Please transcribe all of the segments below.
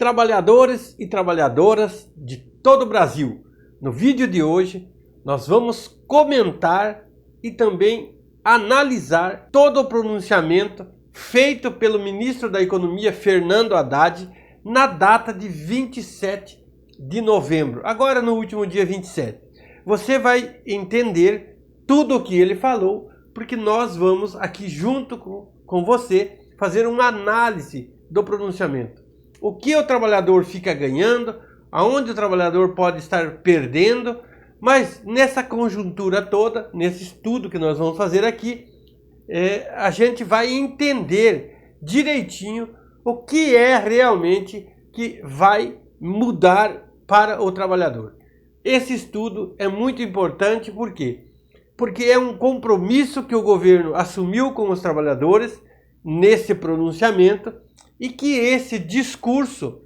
trabalhadores e trabalhadoras de todo o Brasil. No vídeo de hoje nós vamos comentar e também analisar todo o pronunciamento feito pelo ministro da Economia, Fernando Haddad, na data de 27 de novembro, agora no último dia 27. Você vai entender tudo o que ele falou, porque nós vamos aqui junto com você fazer uma análise do pronunciamento. O que o trabalhador fica ganhando, aonde o trabalhador pode estar perdendo, mas nessa conjuntura toda, nesse estudo que nós vamos fazer aqui, a gente vai entender direitinho o que é realmente que vai mudar para o trabalhador. Esse estudo é muito importante, por quê? Porque é um compromisso que o governo assumiu com os trabalhadores nesse pronunciamento e que esse discurso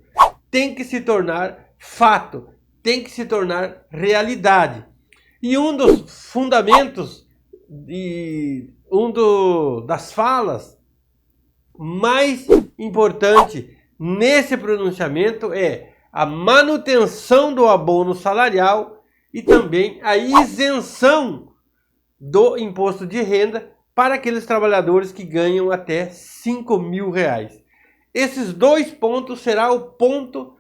tem que se tornar fato, tem que se tornar realidade. E um dos fundamentos e das falas mais importante nesse pronunciamento é a manutenção do abono salarial e também a isenção do imposto de renda para aqueles trabalhadores que ganham até R$5.000. Esses dois pontos será o ponto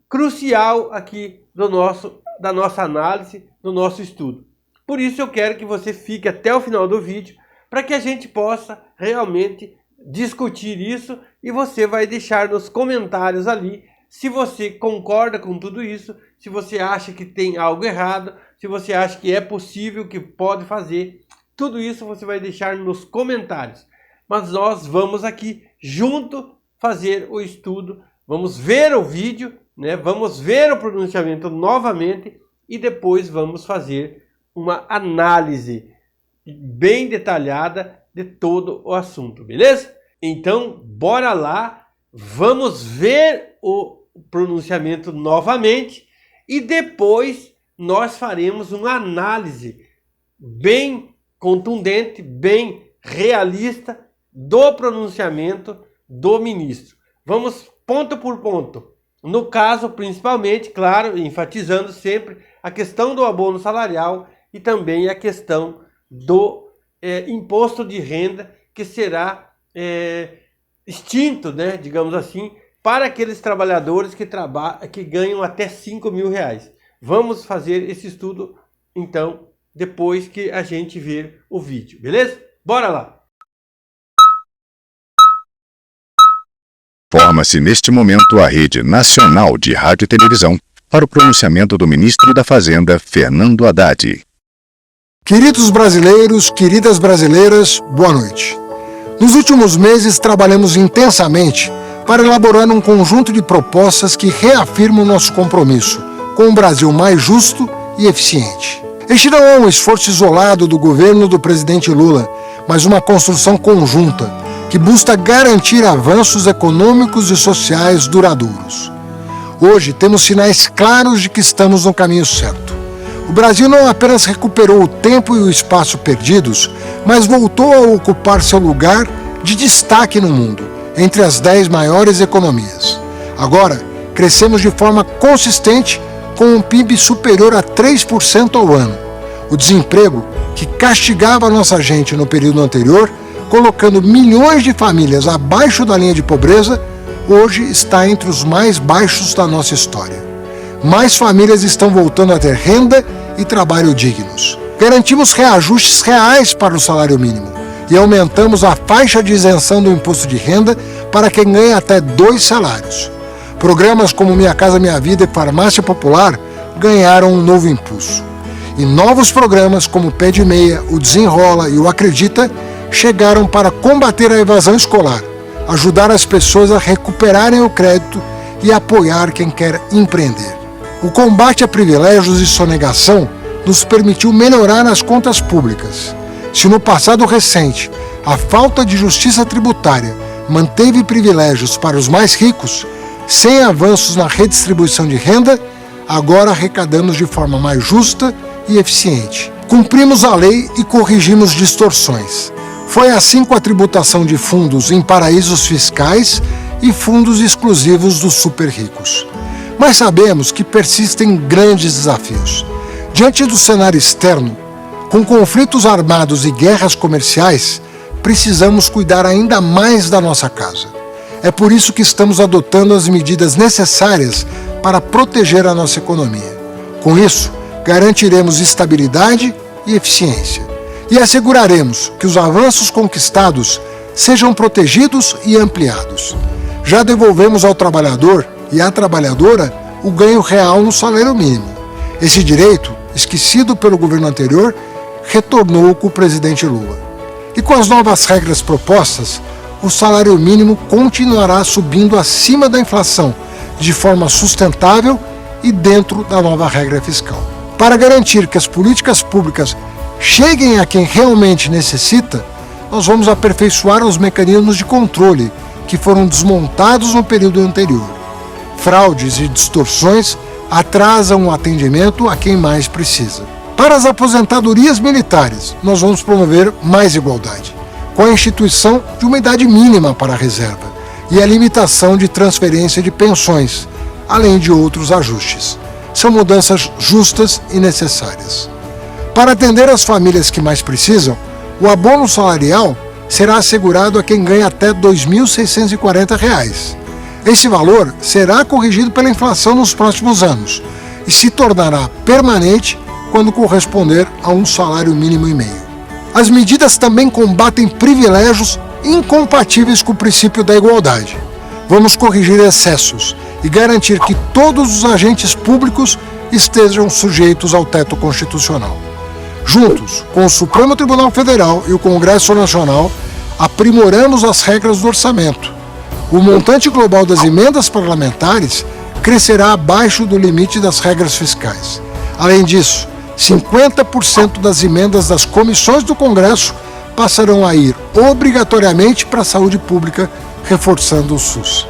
crucial aqui da nossa análise, do nosso estudo. Por isso eu quero que você fique até o final do vídeo para que a gente possa realmente discutir isso e você vai deixar nos comentários ali se você concorda com tudo isso, se você acha que tem algo errado, se você acha que é possível, que pode fazer. Tudo isso você vai deixar nos comentários. Mas nós vamos aqui junto fazer o estudo, vamos ver o vídeo, né? Vamos ver o pronunciamento novamente e depois vamos fazer uma análise bem detalhada de todo o assunto, beleza? Então, bora lá, vamos ver o pronunciamento novamente e depois nós faremos uma análise bem contundente, bem realista do pronunciamento do ministro. Vamos ponto por ponto. No caso, principalmente, claro, enfatizando sempre a questão do abono salarial e também a questão do imposto de renda que será extinto, né, digamos assim, para aqueles trabalhadores que ganham até R$5.000. Vamos fazer esse estudo, então, depois que a gente ver o vídeo, beleza? Bora lá! Forma-se neste momento a Rede Nacional de Rádio e Televisão para o pronunciamento do ministro da Fazenda, Fernando Haddad. Queridos brasileiros, queridas brasileiras, boa noite. Nos últimos meses trabalhamos intensamente para elaborar um conjunto de propostas que reafirmam nosso compromisso com um Brasil mais justo e eficiente. Este não é um esforço isolado do governo do presidente Lula, mas uma construção conjunta que busca garantir avanços econômicos e sociais duradouros. Hoje temos sinais claros de que estamos no caminho certo. O Brasil não apenas recuperou o tempo e o espaço perdidos, mas voltou a ocupar seu lugar de destaque no mundo, entre as 10 maiores economias. Agora, crescemos de forma consistente com um PIB superior a 3% ao ano. O desemprego, que castigava a nossa gente no período anterior, colocando milhões de famílias abaixo da linha de pobreza, hoje está entre os mais baixos da nossa história. Mais famílias estão voltando a ter renda e trabalho dignos. Garantimos reajustes reais para o salário mínimo e aumentamos a faixa de isenção do imposto de renda para quem ganha até 2 salários. Programas como Minha Casa Minha Vida e Farmácia Popular ganharam um novo impulso. E novos programas como o Pé de Meia, o Desenrola e o Acredita chegaram para combater a evasão escolar, ajudar as pessoas a recuperarem o crédito e apoiar quem quer empreender. O combate a privilégios e sonegação nos permitiu melhorar as contas públicas. Se no passado recente a falta de justiça tributária manteve privilégios para os mais ricos, sem avanços na redistribuição de renda, agora arrecadamos de forma mais justa e eficiente. Cumprimos a lei e corrigimos distorções. Foi assim com a tributação de fundos em paraísos fiscais e fundos exclusivos dos super ricos. Mas sabemos que persistem grandes desafios. Diante do cenário externo, com conflitos armados e guerras comerciais, precisamos cuidar ainda mais da nossa casa. É por isso que estamos adotando as medidas necessárias para proteger a nossa economia. Com isso, garantiremos estabilidade e eficiência e asseguraremos que os avanços conquistados sejam protegidos e ampliados. Já devolvemos ao trabalhador e à trabalhadora o ganho real no salário mínimo. Esse direito, esquecido pelo governo anterior, retornou com o presidente Lula. E com as novas regras propostas, o salário mínimo continuará subindo acima da inflação, de forma sustentável e dentro da nova regra fiscal. Para garantir que as políticas públicas cheguem a quem realmente necessita, nós vamos aperfeiçoar os mecanismos de controle que foram desmontados no período anterior. Fraudes e distorções atrasam o atendimento a quem mais precisa. Para as aposentadorias militares, nós vamos promover mais igualdade, com a instituição de uma idade mínima para a reserva e a limitação de transferência de pensões, além de outros ajustes. São mudanças justas e necessárias. Para atender as famílias que mais precisam, o abono salarial será assegurado a quem ganha até R$ 2.640. Esse valor será corrigido pela inflação nos próximos anos e se tornará permanente quando corresponder a um salário mínimo e meio. As medidas também combatem privilégios incompatíveis com o princípio da igualdade. Vamos corrigir excessos e garantir que todos os agentes públicos estejam sujeitos ao teto constitucional. Juntos, com o Supremo Tribunal Federal e o Congresso Nacional, aprimoramos as regras do orçamento. O montante global das emendas parlamentares crescerá abaixo do limite das regras fiscais. Além disso, 50% das emendas das comissões do Congresso passarão a ir obrigatoriamente para a saúde pública, reforçando o SUS.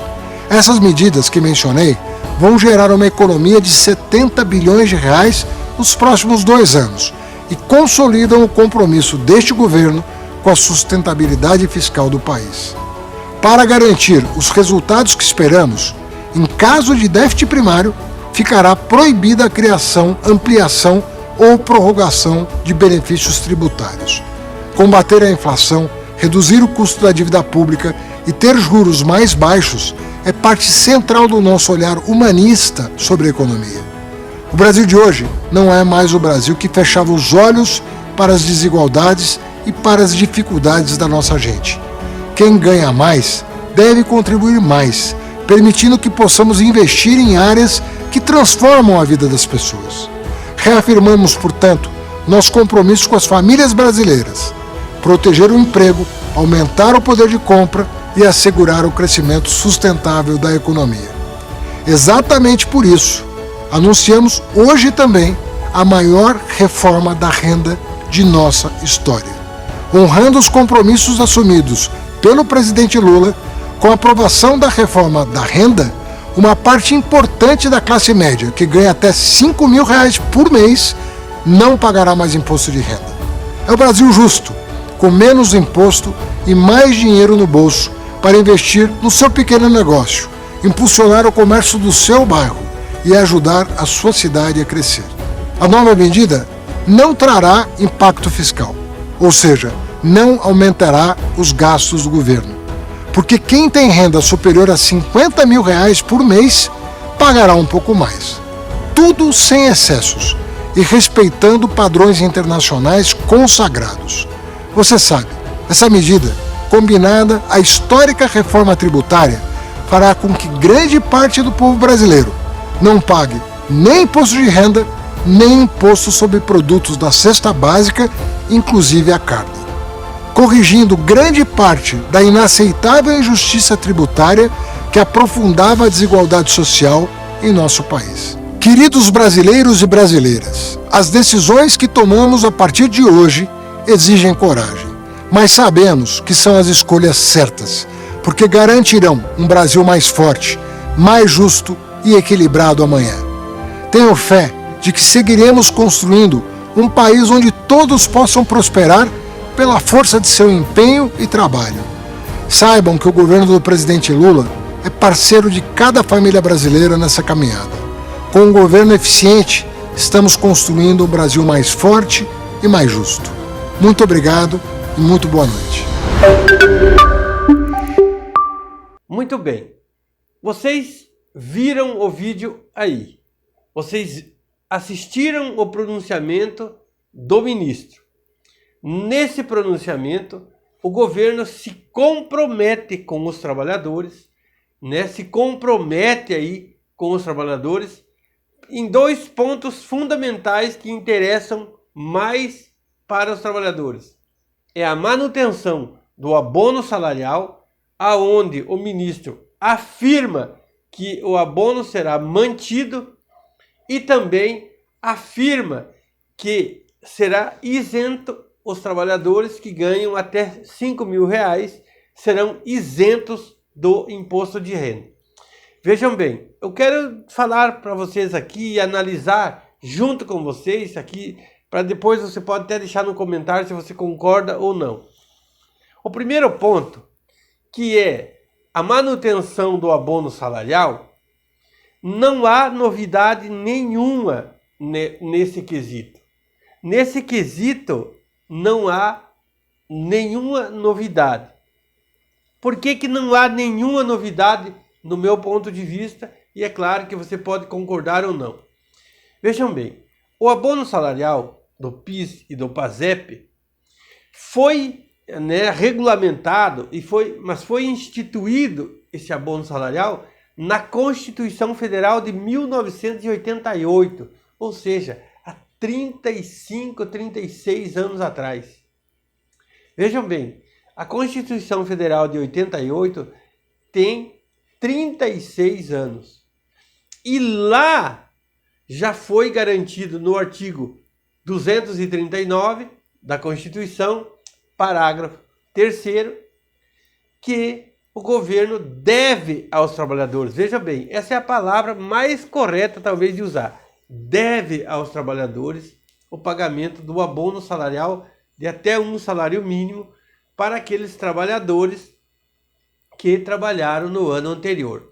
Essas medidas que mencionei vão gerar uma economia de 70 bilhões de reais nos próximos 2 anos e consolidam o compromisso deste governo com a sustentabilidade fiscal do país. Para garantir os resultados que esperamos, em caso de déficit primário, ficará proibida a criação, ampliação ou prorrogação de benefícios tributários. Combater a inflação, reduzir o custo da dívida pública e ter juros mais baixos é parte central do nosso olhar humanista sobre a economia. O Brasil de hoje não é mais o Brasil que fechava os olhos para as desigualdades e para as dificuldades da nossa gente. Quem ganha mais deve contribuir mais, permitindo que possamos investir em áreas que transformam a vida das pessoas. Reafirmamos, portanto, nosso compromisso com as famílias brasileiras, proteger o emprego, aumentar o poder de compra e assegurar o crescimento sustentável da economia. Exatamente por isso, anunciamos hoje também a maior reforma da renda de nossa história. Honrando os compromissos assumidos pelo presidente Lula, com a aprovação da reforma da renda, uma parte importante da classe média, que ganha até R$ 5.000 por mês, não pagará mais imposto de renda. É o Brasil justo, com menos imposto e mais dinheiro no bolso para investir no seu pequeno negócio, impulsionar o comércio do seu bairro e ajudar a sua cidade a crescer. A nova medida não trará impacto fiscal, ou seja, não aumentará os gastos do governo, porque quem tem renda superior a R$ 50.000 por mês pagará um pouco mais. Tudo sem excessos e respeitando padrões internacionais consagrados. Você sabe, essa medida, combinada à histórica reforma tributária, fará com que grande parte do povo brasileiro não pague nem imposto de renda, nem imposto sobre produtos da cesta básica, inclusive a carne, corrigindo grande parte da inaceitável injustiça tributária que aprofundava a desigualdade social em nosso país. Queridos brasileiros e brasileiras, as decisões que tomamos a partir de hoje exigem coragem, mas sabemos que são as escolhas certas, porque garantirão um Brasil mais forte, mais justo e equilibrado amanhã. Tenho fé de que seguiremos construindo um país onde todos possam prosperar pela força de seu empenho e trabalho. Saibam que o governo do presidente Lula é parceiro de cada família brasileira nessa caminhada. Com um governo eficiente, estamos construindo um Brasil mais forte e mais justo. Muito obrigado e muito boa noite. Muito bem. Vocês viram o vídeo aí. Vocês assistiram o pronunciamento do ministro. Nesse pronunciamento, o governo se compromete com os trabalhadores, né? Se compromete aí com os trabalhadores em dois pontos fundamentais que interessam mais para os trabalhadores. É a manutenção do abono salarial, aonde o ministro afirma que o abono será mantido e também afirma que será isento os trabalhadores que ganham até R$5.000 serão isentos do imposto de renda. Vejam bem, eu quero falar para vocês aqui e analisar junto com vocês aqui, para depois você pode até deixar no comentário se você concorda ou não. O primeiro ponto, que é a manutenção do abono salarial, não há novidade nenhuma nesse quesito. Nesse quesito, não há nenhuma novidade. Por que não há nenhuma novidade no meu ponto de vista? E é claro que você pode concordar ou não. Vejam bem, o abono salarial do PIS e do PASEP foi regulamentado, mas foi instituído esse abono salarial na Constituição Federal de 1988, ou seja, há 35, 36 anos atrás. Vejam bem, a Constituição Federal de 88 tem 36 anos. E lá já foi garantido no artigo 239 da Constituição, parágrafo 3º, que o governo deve aos trabalhadores. Veja bem, essa é a palavra mais correta talvez de usar. Deve aos trabalhadores o pagamento do abono salarial de até um salário mínimo para aqueles trabalhadores que trabalharam no ano anterior.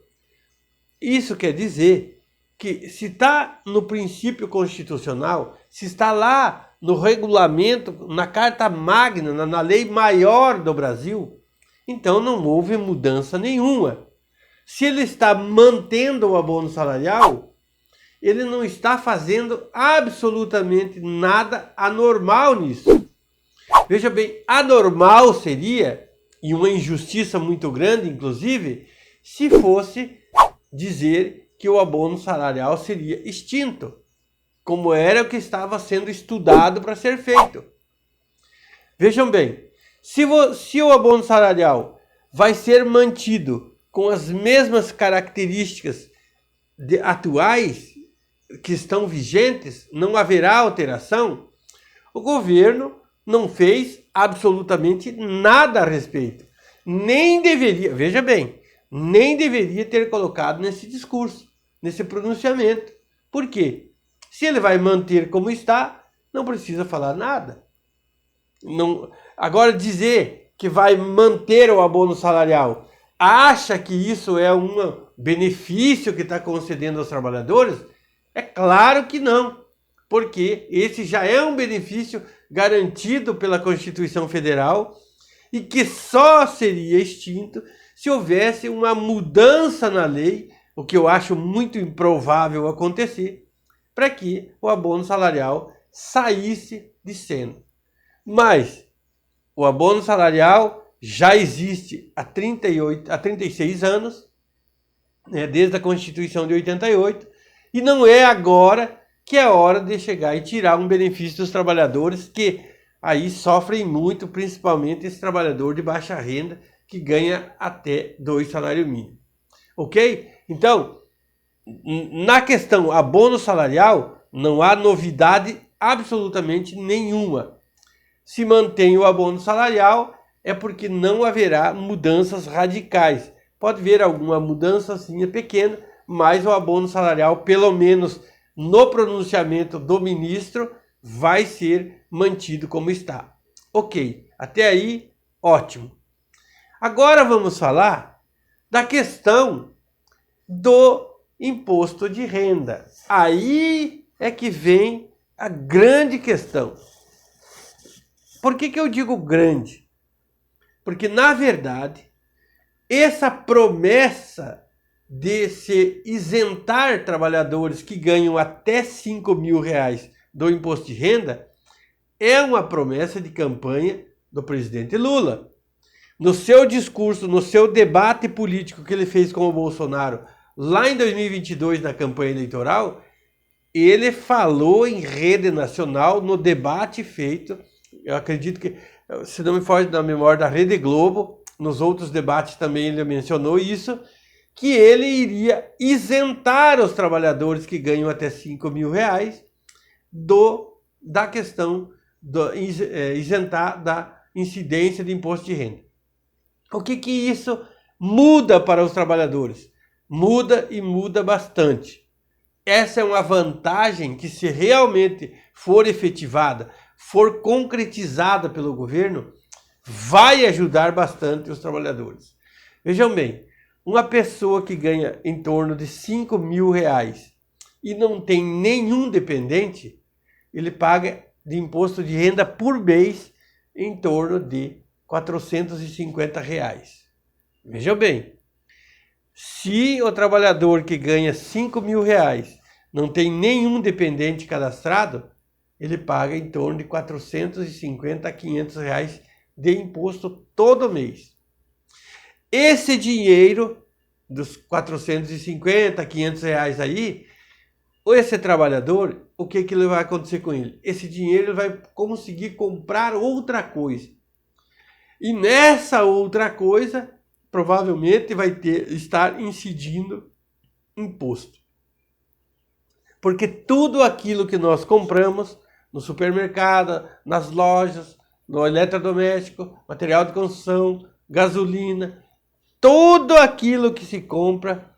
Isso quer dizer que se está no princípio constitucional, se está lá no regulamento, na Carta Magna, na lei maior do Brasil, então não houve mudança nenhuma. Se ele está mantendo o abono salarial, ele não está fazendo absolutamente nada anormal nisso. Veja bem, anormal seria, e uma injustiça muito grande, inclusive, se fosse dizer que o abono salarial seria extinto, como era o que estava sendo estudado para ser feito. Vejam bem, se o abono salarial vai ser mantido com as mesmas características atuais que estão vigentes, não haverá alteração, o governo não fez absolutamente nada a respeito. Nem deveria, veja bem, nem deveria ter colocado nesse discurso, nesse pronunciamento. Por quê? Se ele vai manter como está, não precisa falar nada. Não, agora dizer que vai manter o abono salarial, acha que isso é um benefício que está concedendo aos trabalhadores? É claro que não, porque esse já é um benefício garantido pela Constituição Federal e que só seria extinto se houvesse uma mudança na lei, o que eu acho muito improvável acontecer, para que o abono salarial saísse de cena. Mas o abono salarial já existe há 36 anos, desde a Constituição de 88, e não é agora que é hora de chegar e tirar um benefício dos trabalhadores que aí sofrem muito, principalmente esse trabalhador de baixa renda que ganha até 2 salários mínimos. Ok? Então, na questão abono salarial, não há novidade absolutamente nenhuma. Se mantém o abono salarial, é porque não haverá mudanças radicais. Pode haver alguma mudançazinha pequena, mas o abono salarial, pelo menos no pronunciamento do ministro, vai ser mantido como está. Ok, até aí, ótimo. Agora vamos falar da questão do imposto de renda. Aí é que vem a grande questão. Por que eu digo grande? Porque, na verdade, essa promessa de se isentar trabalhadores que ganham até R$5.000 do imposto de renda é uma promessa de campanha do presidente Lula. No seu discurso, no seu debate político que ele fez com o Bolsonaro lá em 2022, na campanha eleitoral, ele falou em rede nacional no debate feito, eu acredito que, se não me foge da memória, da Rede Globo, nos outros debates também ele mencionou isso, que ele iria isentar os trabalhadores que ganham até R$5.000 da questão, isentar da incidência de imposto de renda. O que isso muda para os trabalhadores? Muda e muda bastante. Essa é uma vantagem que, se realmente for efetivada, for concretizada pelo governo, vai ajudar bastante os trabalhadores. Vejam bem, uma pessoa que ganha em torno de R$5.000 e não tem nenhum dependente, ele paga de imposto de renda por mês em torno de R$450. Vejam bem, se o trabalhador que ganha R$5.000 não tem nenhum dependente cadastrado, ele paga em torno de R$450 a R$500 de imposto todo mês. Esse dinheiro dos R$450 a R$500 aí, esse trabalhador, o que ele vai acontecer com ele? Esse dinheiro ele vai conseguir comprar outra coisa. E nessa outra coisa, provavelmente vai estar incidindo imposto. Porque tudo aquilo que nós compramos no supermercado, nas lojas, no eletrodoméstico, material de construção, gasolina, tudo aquilo que se compra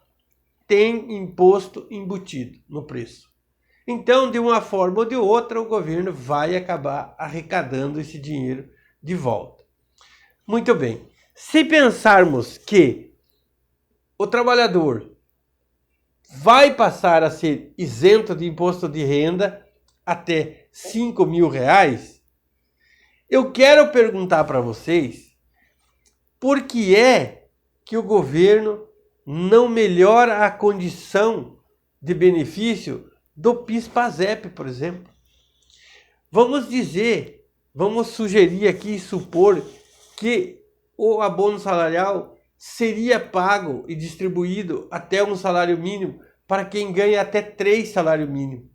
tem imposto embutido no preço. Então, de uma forma ou de outra, o governo vai acabar arrecadando esse dinheiro de volta. Muito bem. Se pensarmos que o trabalhador vai passar a ser isento de imposto de renda até R$5.000, eu quero perguntar para vocês por que é que o governo não melhora a condição de benefício do PIS/PASEP, por exemplo. Vamos sugerir aqui, supor que o abono salarial seria pago e distribuído até um salário mínimo para quem ganha até 3 salários mínimos.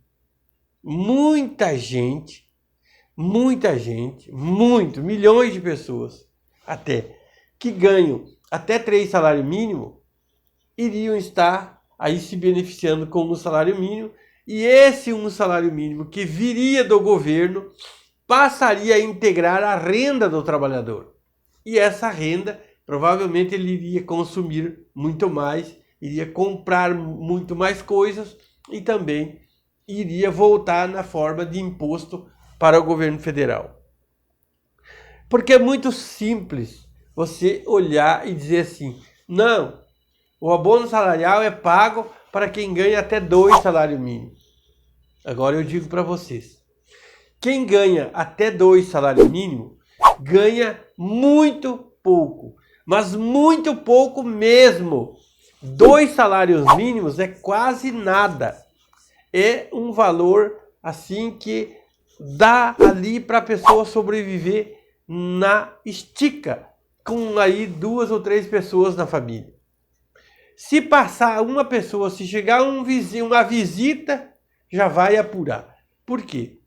Milhões de pessoas até, que ganham até 3 salários mínimos, iriam estar aí se beneficiando com um salário mínimo, e esse um salário mínimo que viria do governo passaria a integrar a renda do trabalhador. E essa renda, provavelmente ele iria consumir muito mais, iria comprar muito mais coisas e também iria voltar na forma de imposto para o governo federal. Porque é muito simples você olhar e dizer assim, não, o abono salarial é pago para quem ganha até 2 salários mínimos. Agora eu digo para vocês, quem ganha até 2 salários mínimos ganha muito pouco, mas muito pouco mesmo. 2 salários mínimos é quase nada. É um valor assim que dá ali para a pessoa sobreviver na estica, com aí 2 ou 3 pessoas na família. Se passar uma pessoa, se chegar um vizinho, uma visita, já vai apurar. Por quê?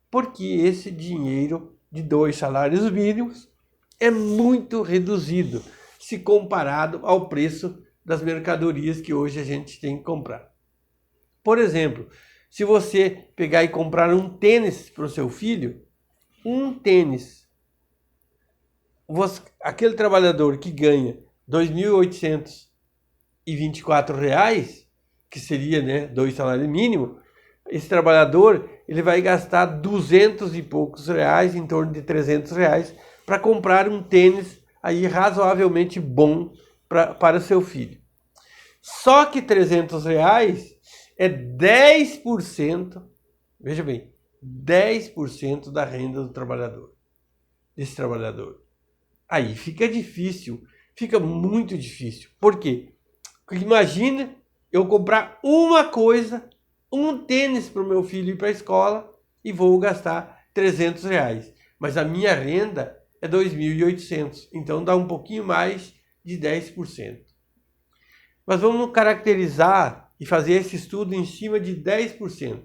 Porque esse dinheiro de 2 salários mínimos é muito reduzido se comparado ao preço das mercadorias que hoje a gente tem que comprar. Por exemplo, se você pegar e comprar um tênis para o seu filho, um tênis, aquele trabalhador que ganha R$ 2.824, que seria 2 salários mínimos, esse trabalhador ele vai gastar 200 e poucos reais, em torno de R$300, para comprar um tênis aí razoavelmente bom para o seu filho. Só que R$300 é 10%, veja bem, 10% da renda do trabalhador, desse trabalhador. Aí fica difícil, fica muito difícil. Por quê? Porque imagina eu comprar uma coisa, um tênis para o meu filho ir para a escola e vou gastar R$300. Mas a minha renda é 2.800, então dá um pouquinho mais de 10%. Mas vamos caracterizar e fazer esse estudo em cima de 10%.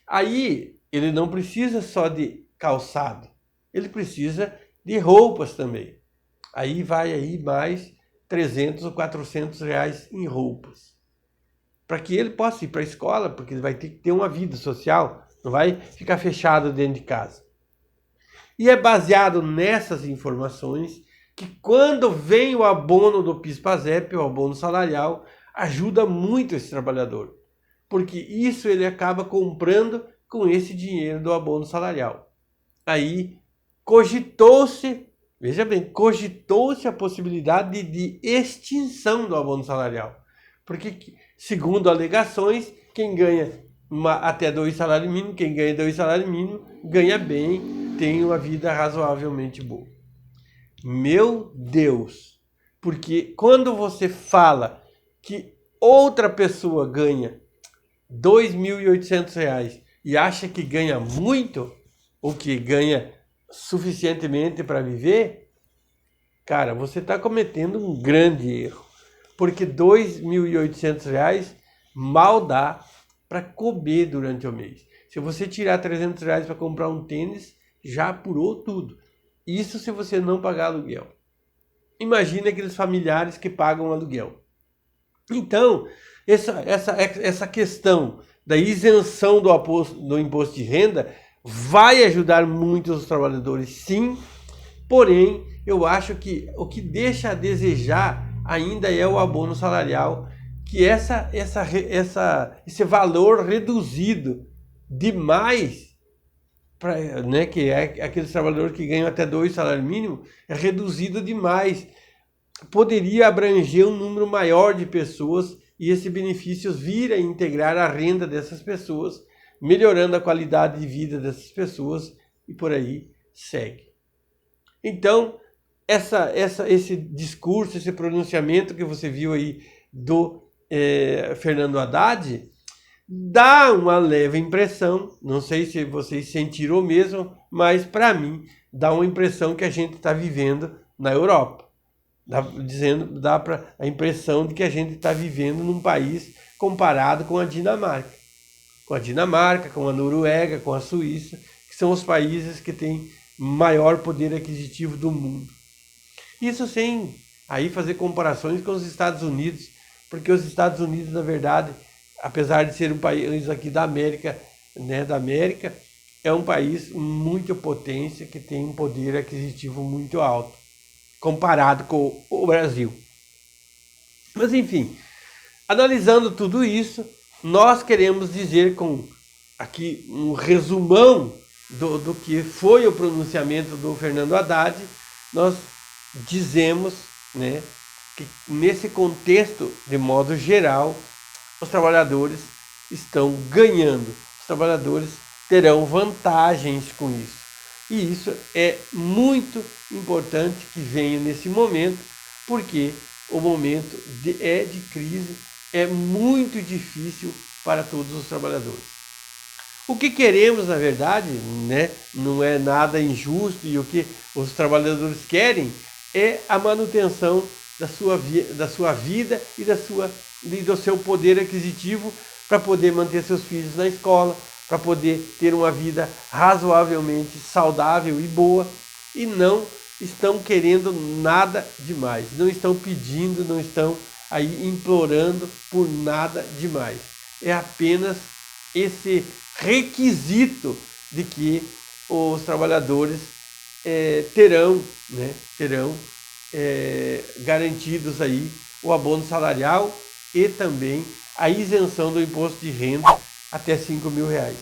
Aí ele não precisa só de calçado, ele precisa de roupas também. Aí vai aí mais 300 ou 400 reais em roupas. Para que ele possa ir para a escola, porque ele vai ter que ter uma vida social, não vai ficar fechado dentro de casa. E é baseado nessas informações que quando vem o abono do PIS/PASEP, o abono salarial, ajuda muito esse trabalhador. Porque isso ele acaba comprando com esse dinheiro do abono salarial. Aí cogitou-se, veja bem, cogitou-se a possibilidade de extinção do abono salarial. Porque, segundo alegações, quem ganha até 2 salários mínimos, quem ganha 2 salários mínimos, ganha bem, tem uma vida razoavelmente boa. Meu Deus! Porque quando você fala que outra pessoa ganha R$2.800 e acha que ganha muito, ou que ganha suficientemente para viver, cara, você está cometendo um grande erro. Porque R$2.800 mal dá para comer durante o mês. Se você tirar R$300 para comprar um tênis, já apurou tudo. Isso se você não pagar aluguel. Imagina aqueles familiares que pagam aluguel. Então, essa questão da isenção do imposto de renda vai ajudar muito os trabalhadores, sim. Porém, eu acho que o que deixa a desejar ainda é o abono salarial, que esse valor reduzido demais, né, que é aqueles trabalhadores que ganham até 2 salários mínimos, é reduzido demais. Poderia abranger um número maior de pessoas e esse benefício vir a integrar a renda dessas pessoas, melhorando a qualidade de vida dessas pessoas e por aí segue. Então, esse discurso, esse pronunciamento que você viu aí do Fernando Haddad, dá uma leve impressão, não sei se vocês sentiram o mesmo, mas para mim dá uma impressão que a gente está vivendo na Europa. Dá a impressão de que a gente está vivendo num país comparado com a Dinamarca. Com a Dinamarca, com a Noruega, com a Suíça, que são os países que têm maior poder aquisitivo do mundo. Isso sem aí fazer comparações com os Estados Unidos, porque os Estados Unidos, na verdade, apesar de ser um país aqui da América, é um país muito potência, que tem um poder aquisitivo muito alto, comparado com o Brasil. Mas enfim, analisando tudo isso, nós queremos dizer com aqui um resumão do que foi o pronunciamento do Fernando Haddad. Nós dizemos, né, que nesse contexto, de modo geral, os trabalhadores estão ganhando, os trabalhadores terão vantagens com isso. E isso é muito importante que venha nesse momento, porque o momento é de crise, é muito difícil para todos os trabalhadores. O que queremos, na verdade, né, não é nada injusto, e o que os trabalhadores querem é a manutenção da sua vida e do seu poder aquisitivo para poder manter seus filhos na escola, para poder ter uma vida razoavelmente saudável e boa, e não estão querendo nada demais, não estão pedindo, não estão aí implorando por nada demais. É apenas esse requisito de que os trabalhadores terão garantidos aí o abono salarial e também a isenção do imposto de renda até R$5.000.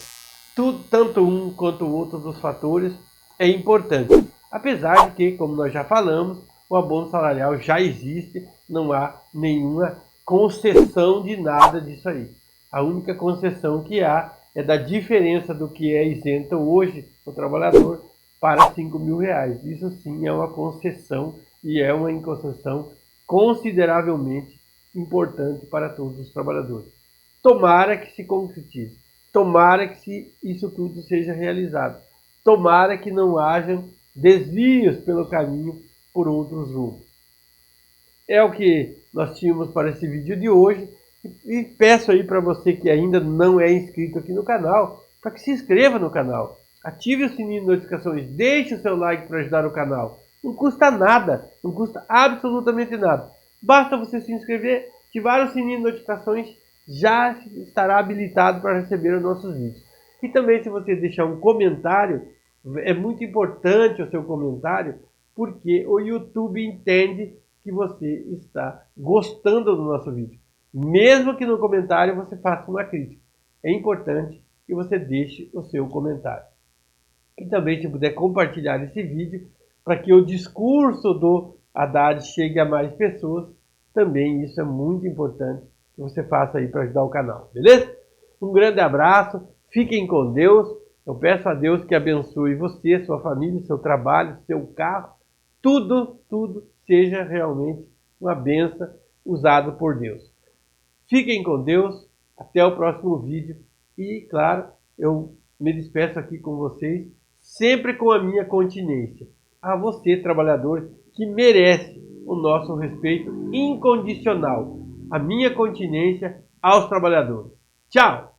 Tanto um quanto o outro dos fatores é importante. Apesar de que, como nós já falamos, o abono salarial já existe, não há nenhuma concessão de nada disso aí. A única concessão que há é da diferença do que é isento hoje o trabalhador para R$5.000. Isso sim é uma concessão e é uma concessão consideravelmente importante para todos os trabalhadores. Tomara que se concretize, tomara que isso tudo seja realizado, tomara que não hajam desvios pelo caminho por outros rumos. É o que nós tínhamos para esse vídeo de hoje e peço aí para você que ainda não é inscrito aqui no canal, para que se inscreva no canal, ative o sininho de notificações, deixe o seu like para ajudar o canal. Não custa nada, não custa absolutamente nada. Basta você se inscrever, ativar o sininho de notificações, já estará habilitado para receber os nossos vídeos. E também se você deixar um comentário, é muito importante o seu comentário, porque o YouTube entende que você está gostando do nosso vídeo. Mesmo que no comentário você faça uma crítica. É importante que você deixe o seu comentário. E também se puder compartilhar esse vídeo, para que o discurso do Haddad chegue a mais pessoas, também isso é muito importante que você faça aí para ajudar o canal, beleza? Um grande abraço, fiquem com Deus, eu peço a Deus que abençoe você, sua família, seu trabalho, seu carro, tudo seja realmente uma bênção usada por Deus. Fiquem com Deus, até o próximo vídeo e, claro, eu me despeço aqui com vocês, sempre com a minha continência. A você, trabalhador, que merece o nosso respeito incondicional. A minha continência aos trabalhadores. Tchau!